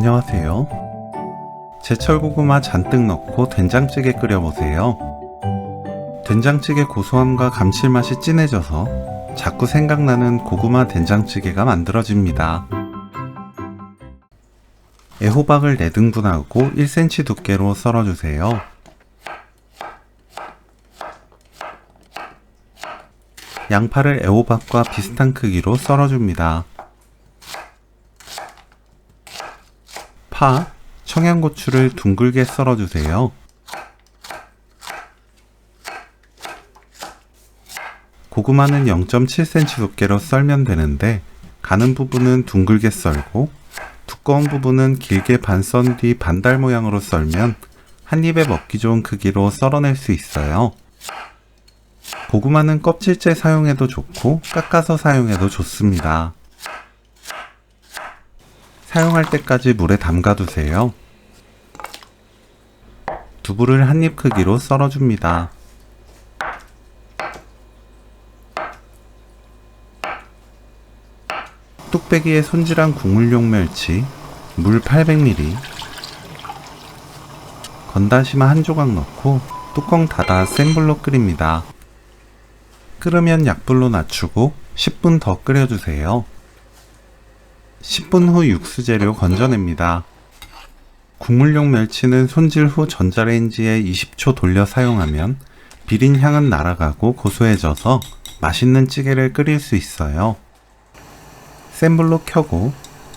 안녕하세요. 제철 고구마 잔뜩 넣고 된장찌개 끓여보세요. 된장찌개 고소함과 감칠맛이 진해져서 자꾸 생각나는 고구마 된장찌개가 만들어집니다. 애호박을 4등분하고 1cm 두께로 썰어주세요. 양파를 애호박과 비슷한 크기로 썰어줍니다. 파, 청양고추를 둥글게 썰어주세요. 고구마는 0.7cm 두께로 썰면 되는데 가는 부분은 둥글게 썰고 두꺼운 부분은 길게 반 썬 뒤 반달 모양으로 썰면 한 입에 먹기 좋은 크기로 썰어낼 수 있어요. 고구마는 껍질째 사용해도 좋고 깎아서 사용해도 좋습니다. 사용할 때까지 물에 담가두세요. 두부를 한 입 크기로 썰어줍니다. 뚝배기에 손질한 국물용 멸치, 물 800ml, 건다시마 한 조각 넣고 뚜껑 닫아 센 불로 끓입니다. 끓으면 약불로 낮추고 10분 더 끓여주세요. 10분 후 육수 재료 건져냅니다. 국물용 멸치는 손질 후 전자레인지에 20초 돌려 사용하면 비린 향은 날아가고 고소해져서 맛있는 찌개를 끓일 수 있어요. 센 불로 켜고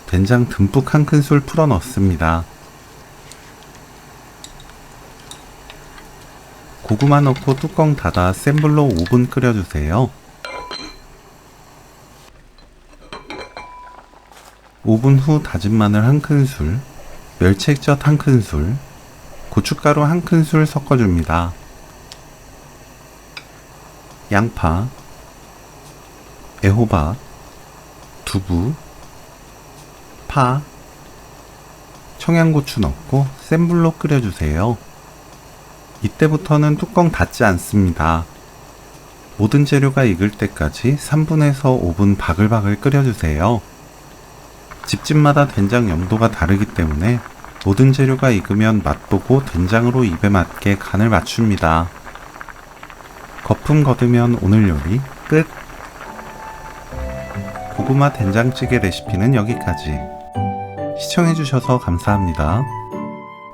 된장 듬뿍 한 큰술 풀어 넣습니다. 고구마 넣고 뚜껑 닫아 센 불로 5분 끓여주세요. 5분 후 다진 마늘 한 큰술, 멸치액젓 한 큰술, 고춧가루 한 큰술 섞어줍니다. 양파, 애호박, 두부, 파, 청양고추 넣고 센 불로 끓여주세요. 이때부터는 뚜껑 닫지 않습니다. 모든 재료가 익을 때까지 3분에서 5분 바글바글 끓여주세요. 집집마다 된장 염도가 다르기 때문에 모든 재료가 익으면 맛보고 된장으로 입에 맞게 간을 맞춥니다. 거품 거두면 오늘 요리 끝! 고구마 된장찌개 레시피는 여기까지. 시청해주셔서 감사합니다.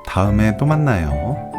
다음에 또 만나요.